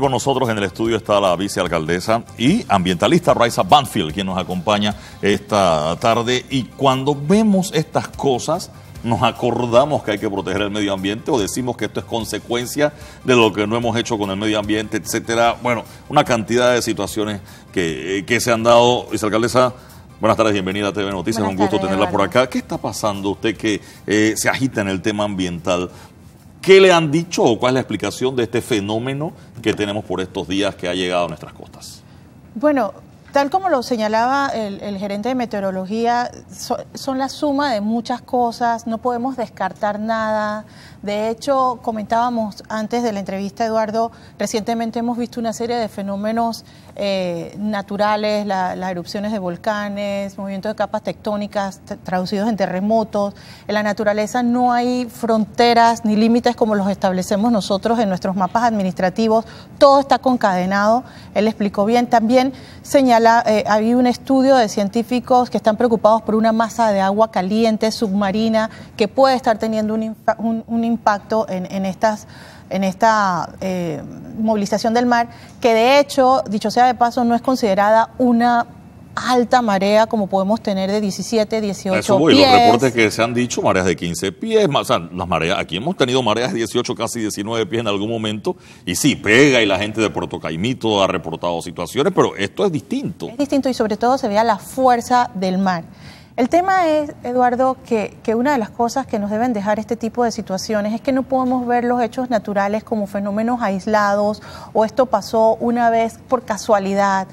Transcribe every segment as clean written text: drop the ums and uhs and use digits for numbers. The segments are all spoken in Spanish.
Con nosotros en el estudio está la vicealcaldesa y ambientalista Raiza Banfield, quien nos acompaña esta tarde. Y cuando vemos estas cosas, nos acordamos que hay que proteger el medio ambiente o decimos que esto es consecuencia de lo que no hemos hecho con el medio ambiente, etcétera. Bueno, una cantidad de situaciones que se han dado. Vicealcaldesa, buenas tardes, bienvenida a TV Noticias, un gusto tenerla por acá. ¿Qué está pasando usted que se agita en el tema ambiental? ¿Qué le han dicho o cuál es la explicación de este fenómeno que tenemos por estos días que ha llegado a nuestras costas? Bueno, tal como lo señalaba el gerente de meteorología, son la suma de muchas cosas, no podemos descartar nada. De hecho, comentábamos antes de la entrevista, Eduardo, recientemente hemos visto una serie de fenómenos naturales, las erupciones de volcanes, movimientos de capas tectónicas traducidos en terremotos. En la naturaleza no hay fronteras ni límites como los establecemos nosotros en nuestros mapas administrativos, todo está concadenado, él explicó bien. También señala, había un estudio de científicos que están preocupados por una masa de agua caliente submarina que puede estar teniendo un impacto en esta movilización del mar, que de hecho, dicho sea de paso, no es considerada una alta marea como podemos tener de 17, 18 Eso voy, pies. Los reportes que se han dicho, mareas de 15 pies, o sea, las mareas, aquí hemos tenido mareas de 18, casi 19 pies en algún momento, y sí, pega, y la gente de Puerto Caimito ha reportado situaciones, pero esto es distinto. Es distinto y sobre todo se vea la fuerza del mar. El tema es, Eduardo, que una de las cosas que nos deben dejar este tipo de situaciones es que no podemos ver los hechos naturales como fenómenos aislados o esto pasó una vez por casualidad.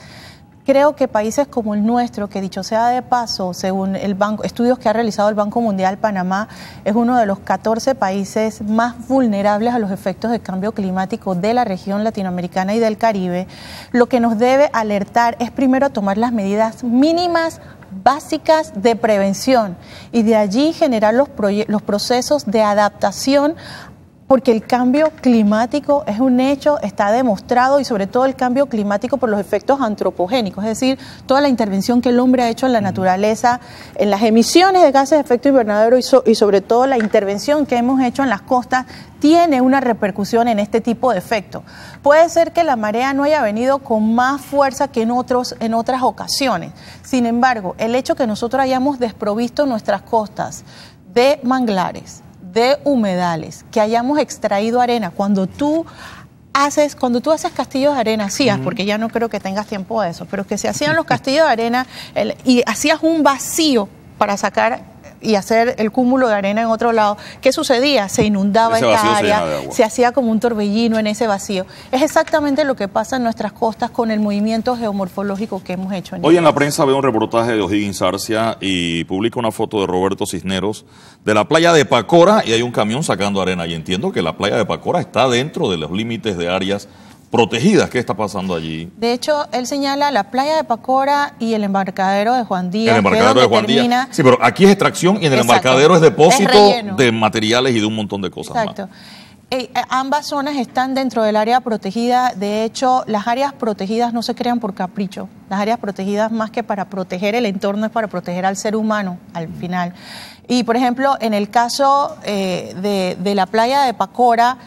Creo que países como el nuestro, que dicho sea de paso, según estudios que ha realizado el Banco Mundial, Panamá es uno de los 14 países más vulnerables a los efectos del cambio climático de la región latinoamericana y del Caribe. Lo que nos debe alertar es primero tomar las medidas mínimas básicas de prevención y de allí generar los procesos de adaptación, porque el cambio climático es un hecho, está demostrado, y sobre todo el cambio climático por los efectos antropogénicos, es decir, toda la intervención que el hombre ha hecho en la naturaleza, en las emisiones de gases de efecto invernadero y sobre todo la intervención que hemos hecho en las costas tiene una repercusión en este tipo de efectos. Puede ser que la marea no haya venido con más fuerza que en otras ocasiones. Sin embargo, el hecho que nosotros hayamos desprovisto nuestras costas de manglares, de humedales, que hayamos extraído arena, cuando tú haces castillos de arena, porque ya no creo que tengas tiempo de eso, pero que se hacían los castillos de arena y hacías un vacío para sacar y hacer el cúmulo de arena en otro lado, ¿qué sucedía? Se inundaba esta área, se hacía como un torbellino en ese vacío. Es exactamente lo que pasa en nuestras costas con el movimiento geomorfológico que hemos hecho. Hoy en la prensa veo un reportaje de O'Higgins Arcia y publica una foto de Roberto Cisneros de la playa de Pacora y hay un camión sacando arena. Y entiendo que la playa de Pacora está dentro de los límites de áreas protegidas. ¿Qué está pasando allí? De hecho, él señala la playa de Pacora y el embarcadero de Juan Díaz. El embarcadero de Juan Díaz. Sí, pero aquí es extracción y en el embarcadero es depósito de materiales y de un montón de cosas más. Ambas zonas están dentro del área protegida. De hecho, las áreas protegidas no se crean por capricho. Las áreas protegidas, más que para proteger el entorno, es para proteger al ser humano al final. Y, por ejemplo, en el caso de la playa de Pacora,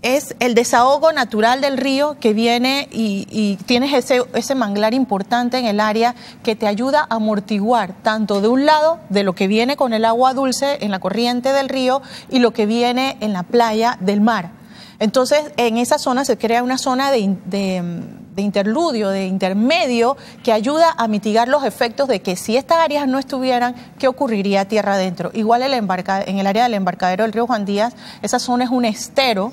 es el desahogo natural del río que viene y tienes ese manglar importante en el área que te ayuda a amortiguar tanto de un lado de lo que viene con el agua dulce en la corriente del río y lo que viene en la playa del mar. Entonces, en esa zona se crea una zona de interludio, de intermedio, que ayuda a mitigar los efectos de que si estas áreas no estuvieran, ¿qué ocurriría tierra adentro? Igual en el área del embarcadero del río Juan Díaz, esa zona es un estero.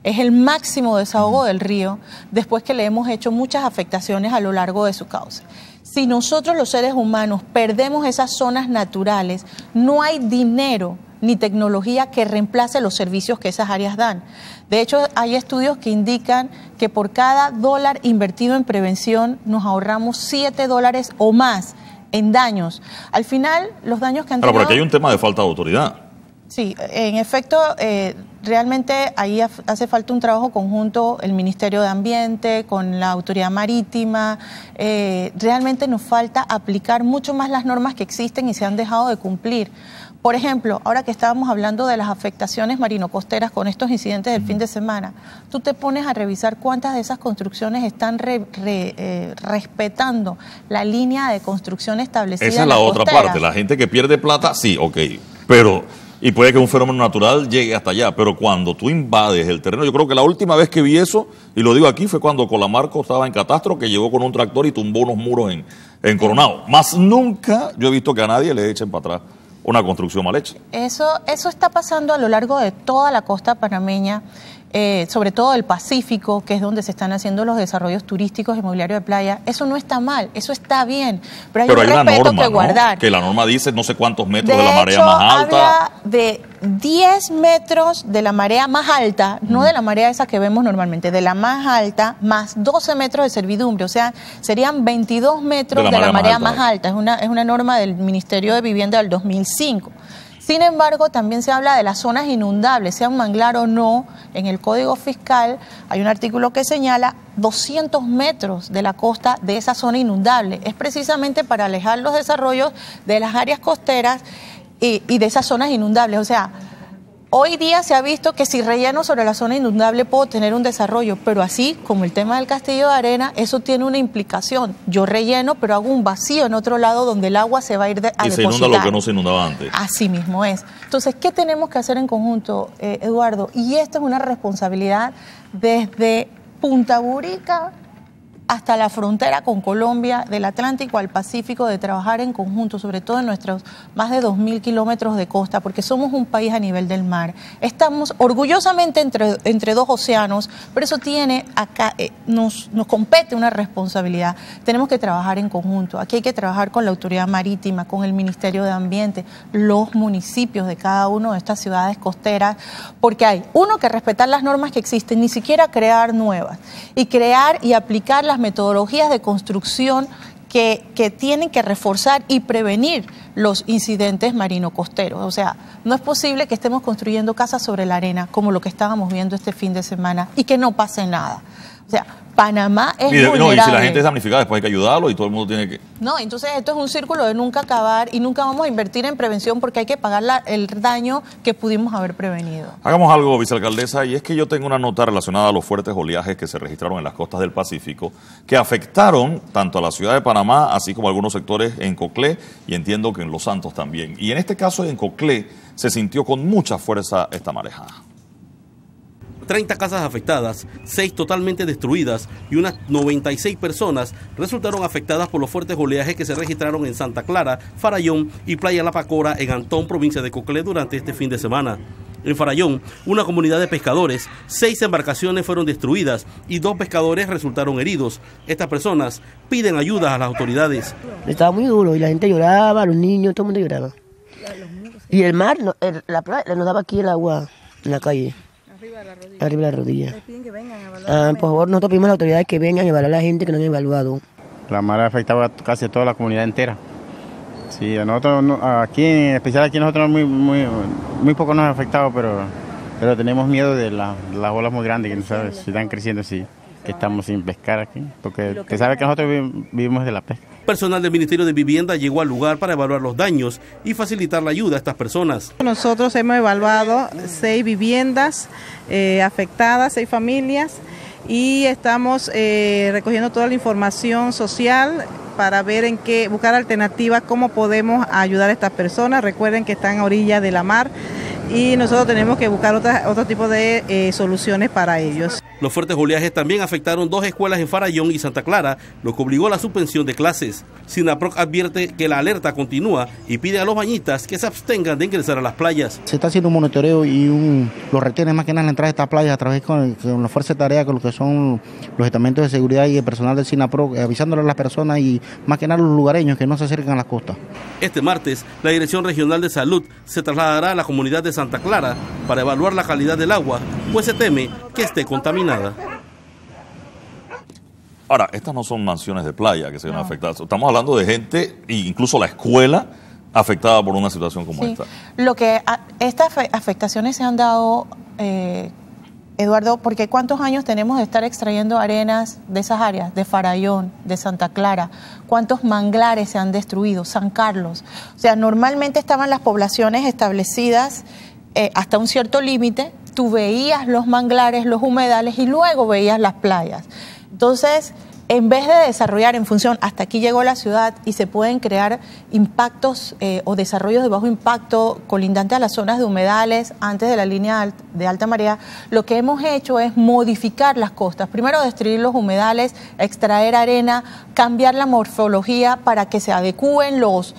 Es el máximo desahogo del río después que le hemos hecho muchas afectaciones a lo largo de su cauce. Si nosotros los seres humanos perdemos esas zonas naturales, no hay dinero ni tecnología que reemplace los servicios que esas áreas dan. De hecho, hay estudios que indican que por cada dólar invertido en prevención nos ahorramos $7 o más en daños. Al final, los daños que han tenido... Pero aquí hay un tema de falta de autoridad. Sí, en efecto, realmente ahí hace falta un trabajo conjunto, el Ministerio de Ambiente, con la Autoridad Marítima. Realmente nos falta aplicar mucho más las normas que existen y se han dejado de cumplir. Por ejemplo, ahora que estábamos hablando de las afectaciones marino-costeras con estos incidentes del fin de semana, tú te pones a revisar cuántas de esas construcciones están respetando la línea de construcción establecida. Esa es la otra parte, la gente que pierde plata, sí, ok, pero... Y puede que un fenómeno natural llegue hasta allá, pero cuando tú invades el terreno, yo creo que la última vez que vi eso, y lo digo aquí, fue cuando Colamarco estaba en Catastro, que llegó con un tractor y tumbó unos muros en Coronado. Más nunca yo he visto que a nadie le echen para atrás una construcción mal hecha. Eso está pasando a lo largo de toda la costa panameña, sobre todo el Pacífico, que es donde se están haciendo los desarrollos turísticos inmobiliarios de playa. Eso no está mal, eso está bien, pero hay un respeto que guardar. Que la norma dice no sé cuántos metros de la marea más alta. Habla de 10 metros de la marea más alta, no de la marea esa que vemos normalmente, de la más alta, más 12 metros de servidumbre, o sea, serían 22 metros de la marea más alta. Es una norma del Ministerio de Vivienda del 2005. Sin embargo, también se habla de las zonas inundables, sean manglar o no. En el Código Fiscal hay un artículo que señala 200 metros de la costa de esa zona inundable. Es precisamente para alejar los desarrollos de las áreas costeras y de esas zonas inundables. O sea, hoy día se ha visto que si relleno sobre la zona inundable puedo tener un desarrollo, pero así como el tema del Castillo de Arena, eso tiene una implicación. Yo relleno, pero hago un vacío en otro lado donde el agua se va a ir a depositar. Y se inunda lo que no se inundaba antes. Así mismo es. Entonces, ¿qué tenemos que hacer en conjunto, Eduardo? Y esto es una responsabilidad desde Punta Burica hasta la frontera con Colombia, del Atlántico al Pacífico, de trabajar en conjunto, sobre todo en nuestros más de 2.000 kilómetros de costa, porque somos un país a nivel del mar. Estamos orgullosamente entre dos océanos, pero eso tiene acá, nos compete una responsabilidad. Tenemos que trabajar en conjunto. Aquí hay que trabajar con la autoridad marítima, con el Ministerio de Ambiente, los municipios de cada una de estas ciudades costeras, porque hay, uno, que respetar las normas que existen, ni siquiera crear nuevas, y crear y aplicar las metodologías de construcción que tienen que reforzar y prevenir los incidentes marino-costeros. O sea, no es posible que estemos construyendo casas sobre la arena como lo que estábamos viendo este fin de semana y que no pase nada. O sea, Panamá es vulnerable. No, y si la gente es damnificada, después hay que ayudarlo y todo el mundo tiene que... No, entonces esto es un círculo de nunca acabar y nunca vamos a invertir en prevención porque hay que pagar el daño que pudimos haber prevenido. Hagamos algo, vicealcaldesa, y es que yo tengo una nota relacionada a los fuertes oleajes que se registraron en las costas del Pacífico, que afectaron tanto a la ciudad de Panamá, así como a algunos sectores en Coclé, y entiendo que en Los Santos también. Y en este caso en Coclé se sintió con mucha fuerza esta marejada. 30 casas afectadas, 6 totalmente destruidas y unas 96 personas resultaron afectadas por los fuertes oleajes que se registraron en Santa Clara, Farallón y Playa La Pacora en Antón, provincia de Coclé, durante este fin de semana. En Farallón, una comunidad de pescadores, 6 embarcaciones fueron destruidas y 2 pescadores resultaron heridos. Estas personas piden ayuda a las autoridades. Estaba muy duro y la gente lloraba, los niños, todo el mundo lloraba. Y el mar, la playa, nos daba aquí el agua en la calle. Arriba de la rodilla. ¿Les piden que vengan a evaluar? Por favor, nosotros pedimos a las autoridades que vengan a evaluar a la gente que no han evaluado. La marea afectaba casi a toda la comunidad entera. Sí, a nosotros, aquí, en especial aquí nosotros muy poco nos ha afectado, pero tenemos miedo de las olas muy grandes que no sabes si están creciendo, sí, que estamos sin pescar aquí, porque usted sabe que nosotros vivimos de la pesca. Personal del Ministerio de Vivienda llegó al lugar para evaluar los daños y facilitar la ayuda a estas personas. Nosotros hemos evaluado 6 viviendas afectadas, 6 familias, y estamos recogiendo toda la información social para ver buscar alternativas, cómo podemos ayudar a estas personas. Recuerden que están a orilla de la mar y nosotros tenemos que buscar otro tipo de soluciones para ellos. Los fuertes oleajes también afectaron 2 escuelas en Farallón y Santa Clara, lo que obligó a la suspensión de clases. SINAPROC advierte que la alerta continúa y pide a los bañistas que se abstengan de ingresar a las playas. Se está haciendo un monitoreo y los retenes más que nada en la entrada de estas playas a través con la fuerza de tarea, con lo que son los estamentos de seguridad y el personal del SINAPROC, avisándole a las personas y más que nada a los lugareños que no se acerquen a las costas. Este martes, la Dirección Regional de Salud se trasladará a la comunidad de Santa Clara para evaluar la calidad del agua, pues se teme que esté contaminada. Ahora, estas no son mansiones de playa que se ven afectadas. Estamos hablando de gente, incluso la escuela, afectada por una situación como esta. Estas afectaciones se han dado Eduardo, porque ¿cuántos años tenemos de estar extrayendo arenas de esas áreas? De Farallón, de Santa Clara. ¿Cuántos manglares se han destruido? San Carlos. O sea, normalmente estaban las poblaciones establecidas hasta un cierto límite. Tú veías los manglares, los humedales y luego veías las playas. Entonces, en vez de desarrollar en función, hasta aquí llegó la ciudad y se pueden crear impactos o desarrollos de bajo impacto colindantes a las zonas de humedales antes de la línea de alta marea, lo que hemos hecho es modificar las costas. Primero destruir los humedales, extraer arena, cambiar la morfología para que se adecúen los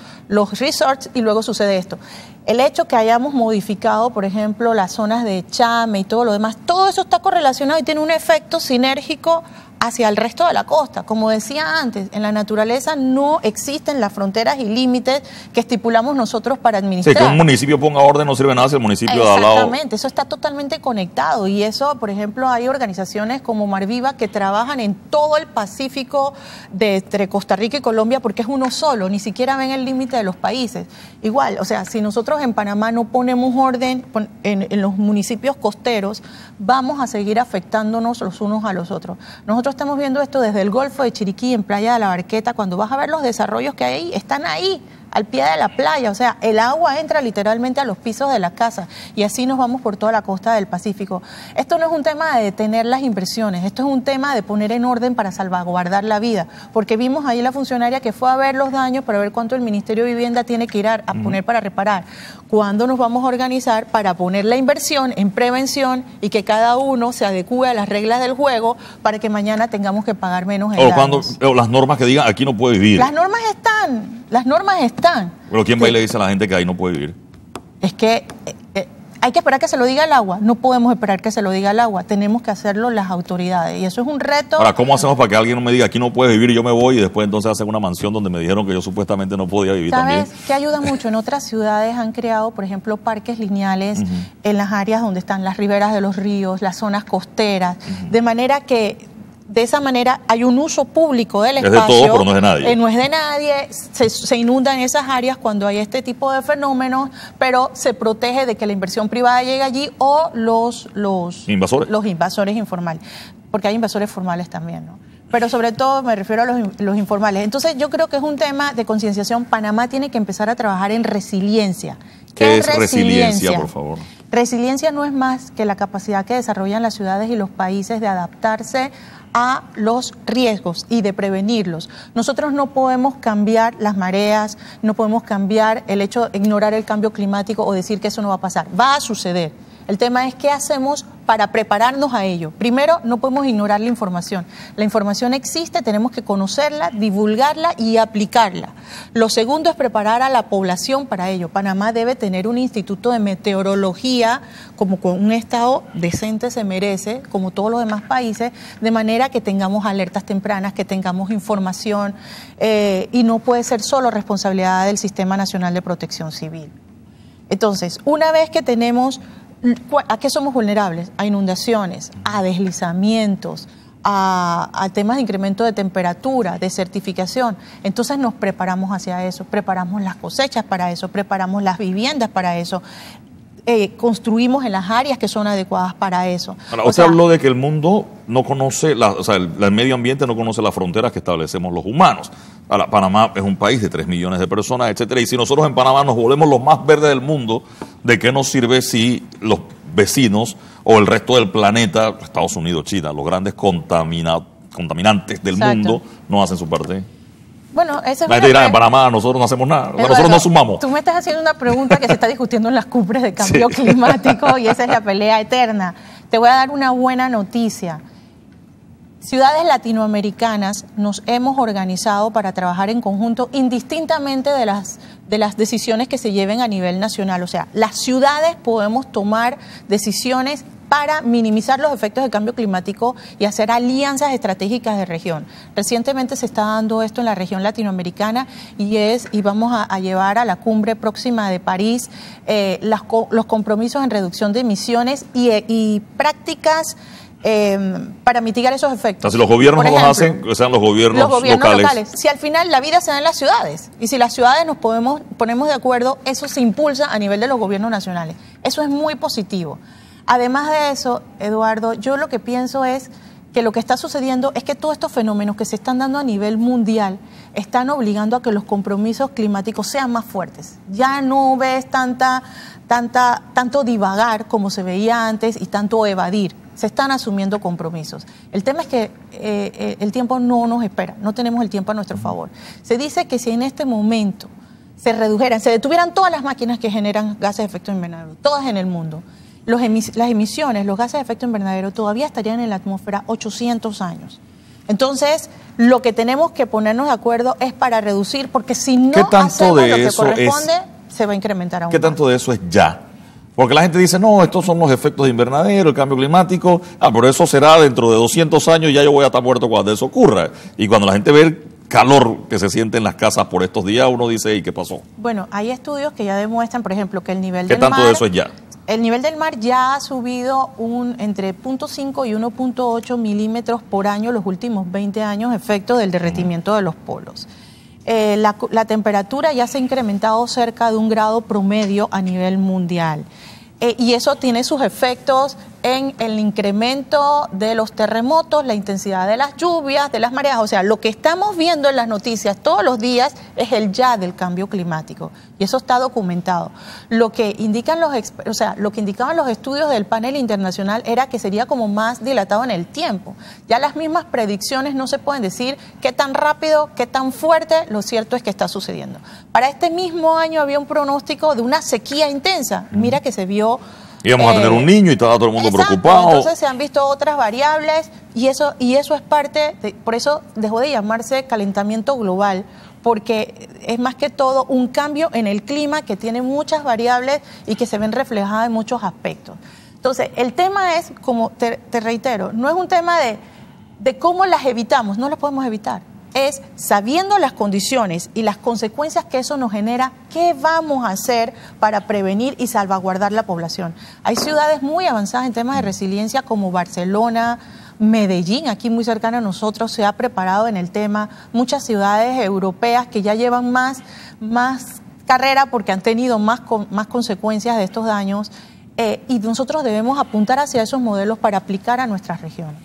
resorts y luego sucede esto. El hecho que hayamos modificado, por ejemplo, las zonas de Chame y todo lo demás, todo eso está correlacionado y tiene un efecto sinérgico hacia el resto de la costa. Como decía antes, en la naturaleza no existen las fronteras y límites que estipulamos nosotros para administrar. Sí, que un municipio ponga orden no sirve nada si el municipio de al lado... Exactamente, eso está totalmente conectado y eso, por ejemplo, hay organizaciones como Mar Viva que trabajan en todo el Pacífico entre Costa Rica y Colombia porque es uno solo, ni siquiera ven el límite de los países. Igual, o sea, si nosotros en Panamá no ponemos orden en los municipios costeros, vamos a seguir afectándonos los unos a los otros. Nosotros estamos viendo esto desde el Golfo de Chiriquí, en Playa de la Barqueta, cuando vas a ver los desarrollos que hay ahí, están ahí, al pie de la playa, o sea, el agua entra literalmente a los pisos de las casas y así nos vamos por toda la costa del Pacífico. Esto no es un tema de detener las inversiones, esto es un tema de poner en orden para salvaguardar la vida, porque vimos ahí la funcionaria que fue a ver los daños para ver cuánto el Ministerio de Vivienda tiene que ir a poner para reparar. ¿Cuándo nos vamos a organizar para poner la inversión en prevención y que cada uno se adecue a las reglas del juego para que mañana tengamos que pagar menos en daños? O las normas que digan aquí no puede vivir. Las normas están, las normas están. Pero ¿quién va y le dice a la gente que ahí no puede vivir? Es que hay que esperar que se lo diga el agua. No podemos esperar que se lo diga el agua. Tenemos que hacerlo las autoridades. Y eso es un reto. Ahora, ¿cómo hacemos para que alguien no me diga aquí no puedes vivir y yo me voy y después entonces hacen una mansión donde me dijeron que yo supuestamente no podía vivir también? ¿Sabes qué ayuda mucho? En otras ciudades han creado, por ejemplo, parques lineales en las áreas donde están las riberas de los ríos, las zonas costeras, de manera que de esa manera hay un uso público del espacio. Es de todo, pero no es de nadie. No es de nadie, se inundan esas áreas cuando hay este tipo de fenómenos, pero se protege de que la inversión privada llegue allí o los invasores informales, porque hay invasores formales también, ¿no? Pero sobre todo me refiero a los informales. Entonces yo creo que es un tema de concienciación. Panamá tiene que empezar a trabajar en resiliencia. ¿Qué es resiliencia, por favor? Resiliencia no es más que la capacidad que desarrollan las ciudades y los países de adaptarse a los riesgos y de prevenirlos. Nosotros no podemos cambiar las mareas, no podemos cambiar el hecho de ignorar el cambio climático o decir que eso no va a pasar. Va a suceder. El tema es qué hacemos para prepararnos a ello. Primero, no podemos ignorar la información. La información existe, tenemos que conocerla, divulgarla y aplicarla. Lo segundo es preparar a la población para ello. Panamá debe tener un instituto de meteorología, como con un estado decente se merece, como todos los demás países, de manera que tengamos alertas tempranas, que tengamos información, y no puede ser solo responsabilidad del Sistema Nacional de Protección Civil. Entonces, una vez que tenemos... ¿A qué somos vulnerables? A inundaciones, a deslizamientos, a temas de incremento de temperatura, desertificación. Entonces nos preparamos hacia eso, preparamos las cosechas para eso, preparamos las viviendas para eso, construimos en las áreas que son adecuadas para eso. Ahora, usted habló de que el mundo no conoce, el medio ambiente no conoce las fronteras que establecemos los humanos. Ahora, Panamá es un país de 3 millones de personas, etcétera, y si nosotros en Panamá nos volvemos los más verdes del mundo, ¿de qué nos sirve si los vecinos o el resto del planeta, Estados Unidos, China, los grandes contaminantes del mundo, no hacen su parte? Bueno, esa es la gente dirá, en Panamá nosotros no hacemos nada, nosotros no sumamos. Tú me estás haciendo una pregunta que se está discutiendo en las cumbres de cambio climático y esa es la pelea eterna. Te voy a dar una buena noticia. Ciudades latinoamericanas nos hemos organizado para trabajar en conjunto indistintamente de las decisiones que se lleven a nivel nacional. O sea, las ciudades podemos tomar decisiones para minimizar los efectos del cambio climático y hacer alianzas estratégicas de región. Recientemente se está dando esto en la región latinoamericana y vamos a llevar a la cumbre próxima de París los compromisos en reducción de emisiones y prácticas para mitigar esos efectos. O sea, si los gobiernos no los hacen, que sean los gobiernos locales. Si al final la vida se da en las ciudades y si las ciudades nos ponemos de acuerdo, eso se impulsa a nivel de los gobiernos nacionales. Eso es muy positivo. Además de eso, Eduardo, yo lo que pienso es que lo que está sucediendo es que todos estos fenómenos que se están dando a nivel mundial están obligando a que los compromisos climáticos sean más fuertes. Ya no ves tanto divagar como se veía antes y tanto evadir. Se están asumiendo compromisos. El tema es que el tiempo no nos espera, no tenemos el tiempo a nuestro favor. Se dice que si en este momento se detuvieran todas las máquinas que generan gases de efecto invernadero, todas en el mundo, las emisiones, los gases de efecto invernadero todavía estarían en la atmósfera 800 años. Entonces, lo que tenemos que ponernos de acuerdo es para reducir, porque si no hacemos lo que corresponde, se va a incrementar aún más. ¿Qué tanto de eso es ya? Porque la gente dice, no, estos son los efectos de invernadero, el cambio climático, pero eso será dentro de 200 años, ya yo voy a estar muerto cuando eso ocurra. Y cuando la gente ve el calor que se siente en las casas por estos días, uno dice, ¿y qué pasó? Bueno, hay estudios que ya demuestran, por ejemplo, que el nivel del mar... ¿Qué tanto de eso es ya? El nivel del mar ya ha subido entre 0.5 y 1.8 milímetros por año los últimos 20 años, efecto del derretimiento de los polos. La temperatura ya se ha incrementado cerca de 1 grado promedio a nivel mundial. Y eso tiene sus efectos en el incremento de los terremotos, la intensidad de las lluvias, de las mareas. O sea, lo que estamos viendo en las noticias todos los días es el ya del cambio climático. Y eso está documentado. Lo que indicaban los estudios del panel internacional era que sería como más dilatado en el tiempo. Ya las mismas predicciones no se pueden decir qué tan rápido, qué tan fuerte, lo cierto es que está sucediendo. Para este mismo año había un pronóstico de una sequía intensa. Mira que se vio... Íbamos a tener un niño y estaba todo el mundo preocupado. Entonces se han visto otras variables y eso es parte, por eso dejó de llamarse calentamiento global, porque es más que todo un cambio en el clima que tiene muchas variables y que se ven reflejadas en muchos aspectos. Entonces, el tema es, como te reitero, no es un tema de cómo las evitamos, no las podemos evitar. Es sabiendo las condiciones y las consecuencias que eso nos genera, ¿qué vamos a hacer para prevenir y salvaguardar la población? Hay ciudades muy avanzadas en temas de resiliencia como Barcelona, Medellín, aquí muy cercano a nosotros, se ha preparado en el tema. Muchas ciudades europeas que ya llevan más carrera porque han tenido más consecuencias de estos daños y nosotros debemos apuntar hacia esos modelos para aplicar a nuestras regiones.